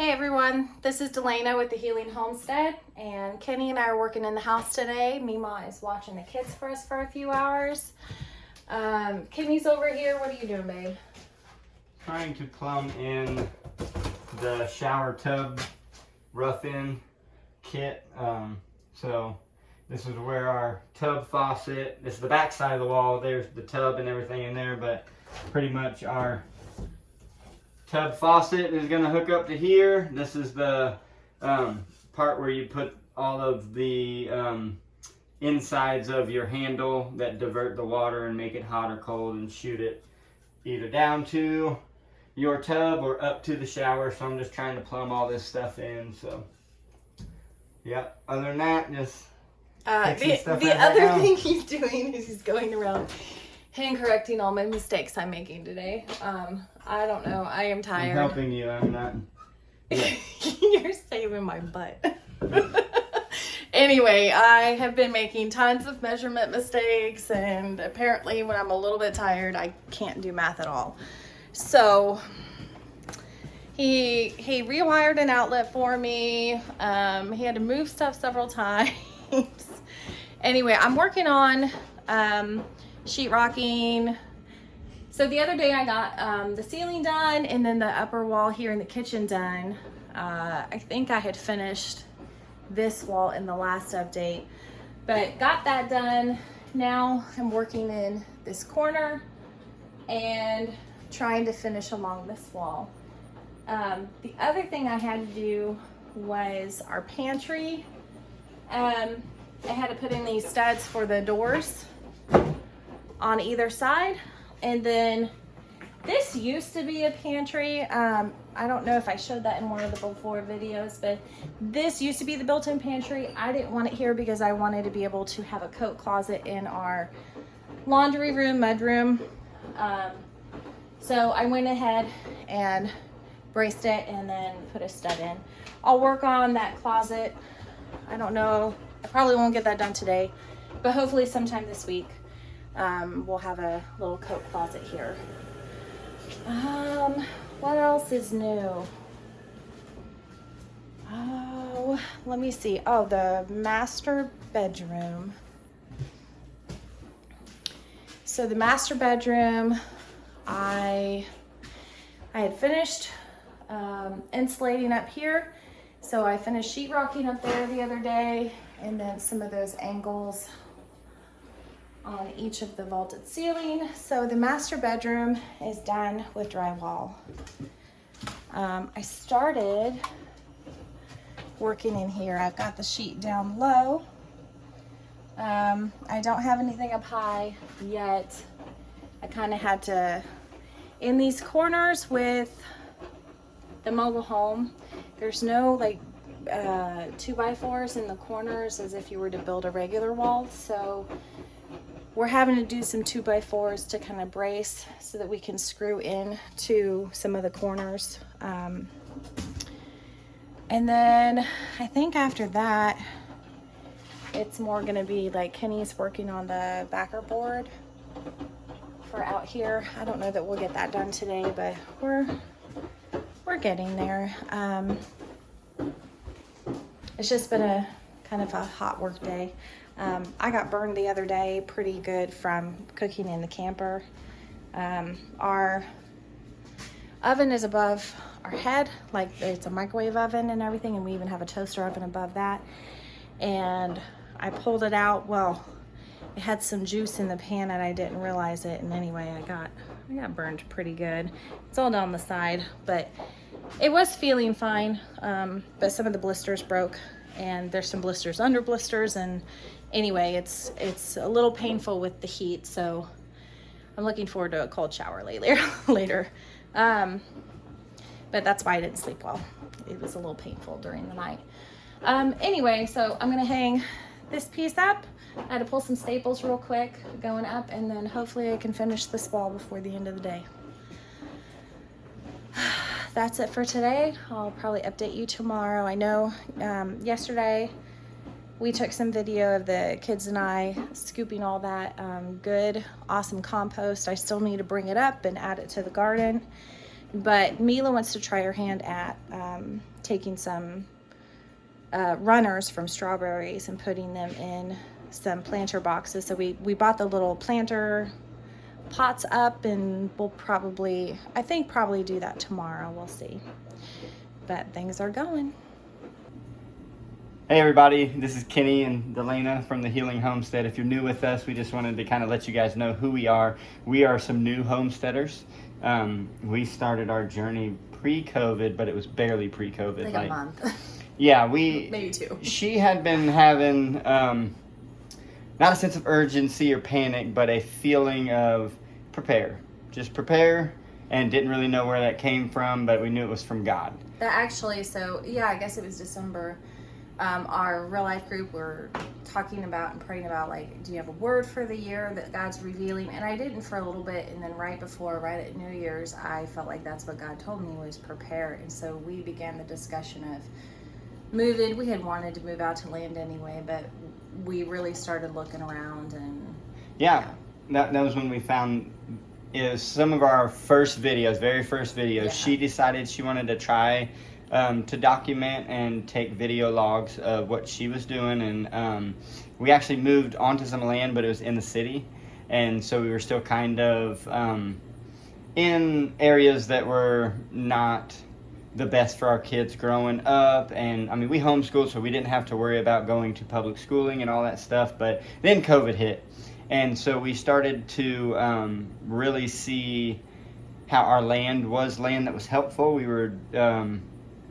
Hi everyone, this is Delana with the Healing Homestead, and Kenny and I are working in the house today. Mima is watching the kids for us for a few hours. Kenny's over here. What are you doing, babe? Trying to plumb in the shower tub rough-in kit. So this is where our tub faucet, this is the back side of the wall, there's the tub and everything in there, but pretty much our tub faucet is going to hook up to here. This is the part where you put all of the insides of your handle that divert the water and make it hot or cold and shoot it either down to your tub or up to the shower. So I'm just trying to plumb all this stuff in. So yeah, other than that, just the other thing he's doing is he's going around hand correcting all my mistakes I'm making today. I don't know. I am tired. I'm helping you. I'm not. Yeah. You're saving my butt. Anyway, I have been making tons of measurement mistakes, and apparently when I'm a little bit tired, I can't do math at all. So he rewired an outlet for me. He had to move stuff several times. Anyway, I'm working on sheetrocking. So the other day I got the ceiling done and then the upper wall here in the kitchen done. I think I had finished this wall in the last update, but got that done. Now I'm working in this corner and trying to finish along this wall. The other thing I had to do was our pantry. I had to put in these studs for the doors on either side. And then this used to be a pantry. I don't know if I showed that in one of the before videos, but this used to be the built-in pantry. I didn't want it here because I wanted to be able to have a coat closet in our laundry room, mudroom. So I went ahead and braced it and then put a stud in. I'll work on that closet. I don't know. I probably won't get that done today, but hopefully sometime this week. We'll have a little coat closet here. What else is new? Oh, let me see. Oh, the master bedroom. So the master bedroom, I had finished insulating up here. So I finished sheetrocking up there the other day, and then some of those angles on each of the vaulted ceiling. So the master bedroom is done with drywall. I started working in here. I've got the sheet down low. I don't have anything up high yet. I kind of had to, in these corners with the mobile home, there's no like 2x4s in the corners as if you were to build a regular wall. So we're having to do some 2x4s to kind of brace so that we can screw in to some of the corners. And then I think after that, it's more gonna be like Kenny's working on the backer board for out here. I don't know that we'll get that done today, but we're getting there. It's just been a kind of a hot work day. I got burned the other day pretty good from cooking in the camper. Our oven is above our head, like it's a microwave oven and everything, and we even have a toaster oven above that. And I pulled it out. Well, it had some juice in the pan and I didn't realize it. And anyway, I got burned pretty good. It's all down the side, but it was feeling fine. But some of the blisters broke, and there's some blisters under blisters, and anyway, it's a little painful with the heat, so I'm looking forward to a cold shower later. But that's why I didn't sleep well. It was a little painful during the night. Anyway, so I'm gonna hang this piece up. I had to pull some staples real quick going up, and then hopefully I can finish this wall before the end of the day. That's it for today. I'll probably update you tomorrow. I know yesterday we took some video of the kids and I scooping all that good, awesome compost. I still need to bring it up and add it to the garden But Mila wants to try her hand at taking some runners from strawberries and putting them in some planter boxes. So we bought the little planter pots up, and we'll probably do that tomorrow. We'll see. But things are going. Hey everybody, this is Kenny and Delana from the Healing Homestead. If you're new with us, we just wanted to kind of let you guys know who we are. We are some new homesteaders. We started our journey pre-COVID, but it was barely pre-COVID. Like a month. Yeah, maybe 2. She had been having not a sense of urgency or panic, but a feeling of just prepare, and didn't really know where that came from, but we knew it was from God. That actually, so yeah, I guess it was December. Our real life group were talking about and praying about, like, do you have a word for the year that God's revealing? And I didn't for a little bit, and then right at New Year's, I felt like that's what God told me was prepare. And so we began the discussion of moving. We had wanted to move out to land anyway, but we really started looking around, and that was when we found some of our very first videos. Yeah. She decided she wanted to try to document and take video logs of what she was doing, and we actually moved onto some land, but it was in the city, and so we were still kind of in areas that were not the best for our kids growing up. And I mean, we homeschooled, so we didn't have to worry about going to public schooling and all that stuff, but then COVID hit, and so we started to really see how our land was land that was helpful. We were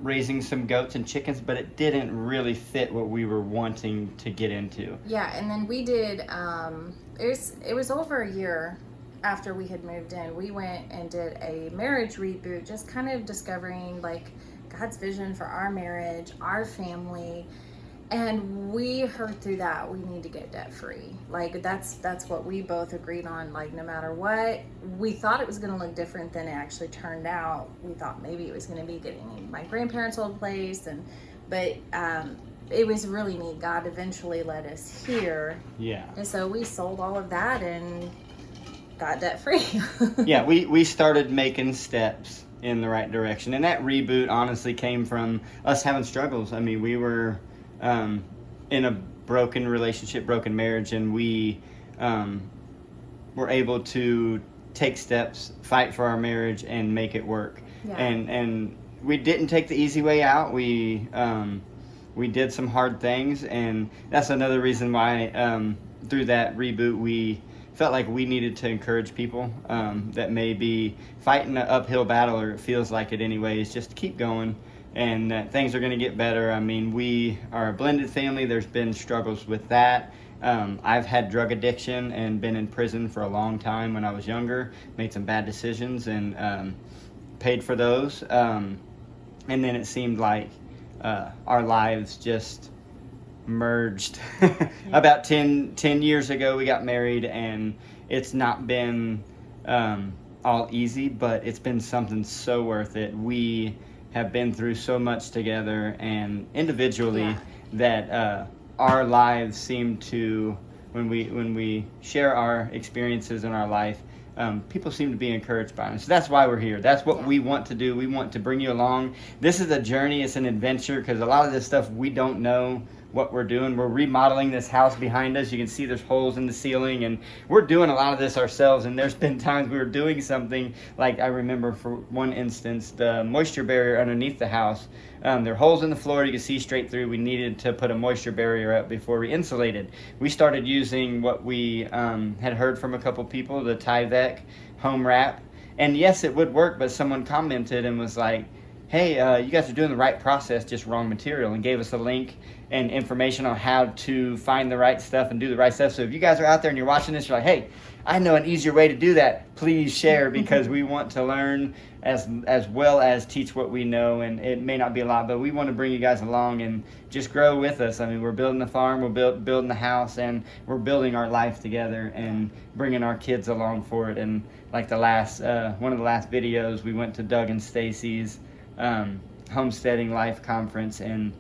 raising some goats and chickens, but it didn't really fit what we were wanting to get into. Yeah, and then we did, it was over a year after we had moved in, we went and did a marriage reboot, just kind of discovering, like, God's vision for our marriage, our family, and we heard through that we need to get debt free. Like, that's what we both agreed on. Like, no matter what, we thought it was going to look different than it actually turned out. We thought maybe it was going to be getting my grandparents' old place, but it was really neat. God eventually led us here. Yeah. And so we sold all of that and got debt free. Yeah, we started making steps in the right direction, and that reboot honestly came from us having struggles. I mean, we were in a broken relationship, broken marriage, and we were able to take steps, fight for our marriage, and make it work. Yeah. And we didn't take the easy way out. We did some hard things, and that's another reason why through that reboot we felt like we needed to encourage people that may be fighting an uphill battle, or it feels like it anyways, just keep going, and things are going to get better. I mean, we are a blended family. There's been struggles with that. I've had drug addiction and been in prison for a long time when I was younger, made some bad decisions, and paid for those. And then it seemed like our lives just merged. About 10 years ago we got married, and it's not been all easy, but it's been something so worth it. We have been through so much together and individually, that our lives seem to, when we share our experiences in our life, people seem to be encouraged by them. So that's why we're here. That's what we want to do. We want to bring you along. This is a journey. It's an adventure, because a lot of this stuff we don't know what we're doing. We're remodeling this house behind us. You can see there's holes in the ceiling, and we're doing a lot of this ourselves. And there's been times we were doing something, like I remember for one instance, the moisture barrier underneath the house, there are holes in the floor you can see straight through. We needed to put a moisture barrier up before we insulated. We started using what we had heard from a couple people, the Tyvek home wrap, and yes, it would work, but someone commented and was like, hey, you guys are doing the right process, just wrong material, and gave us a link and information on how to find the right stuff and do the right stuff. So if you guys are out there and you're watching this, you're like, hey, I know an easier way to do that, please share, because we want to learn as well as teach what we know. And it may not be a lot, but we want to bring you guys along and just grow with us. I mean, we're building the farm, we're building the house, and we're building our life together and bringing our kids along for it. And like one of the last videos, we went to Doug and Stacy's homesteading life conference, and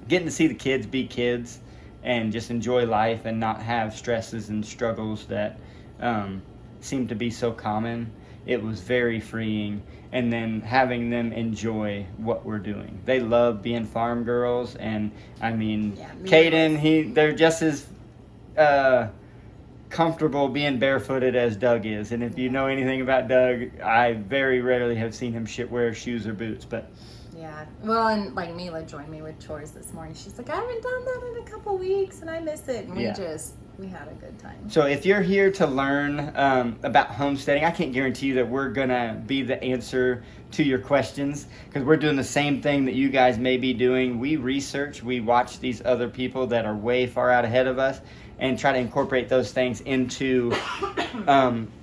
getting to see the kids be kids and just enjoy life and not have stresses and struggles that seem to be so common. it was very freeing. And then having them enjoy what we're doing. They love being farm girls, and I mean, Caden, they're just as comfortable being barefooted as Doug is. And if you know anything about Doug, I very rarely have seen him wear shoes or boots, but yeah. Well, and like Mila joined me with chores this morning. She's like, I haven't done that in a couple weeks and I miss it. And we had a good time. So if you're here to learn about homesteading, I can't guarantee you that we're going to be the answer to your questions, because we're doing the same thing that you guys may be doing. We research, we watch these other people that are way far out ahead of us and try to incorporate those things into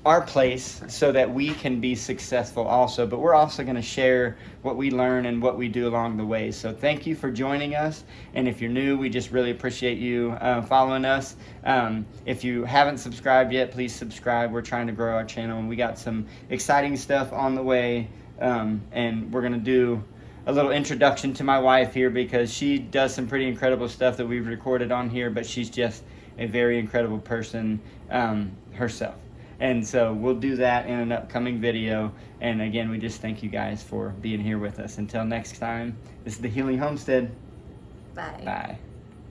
our place so that we can be successful also. But we're also going to share what we learn and what we do along the way. So thank you for joining us. And if you're new, we just really appreciate you following us. If you haven't subscribed yet, please subscribe. We're trying to grow our channel, and we got some exciting stuff on the way. And we're going to do a little introduction to my wife here, because she does some pretty incredible stuff that we've recorded on here, but she's just a very incredible person herself. And so we'll do that in an upcoming video. And again, we just thank you guys for being here with us. Until next time, this is the Healing Homestead. Bye. Bye.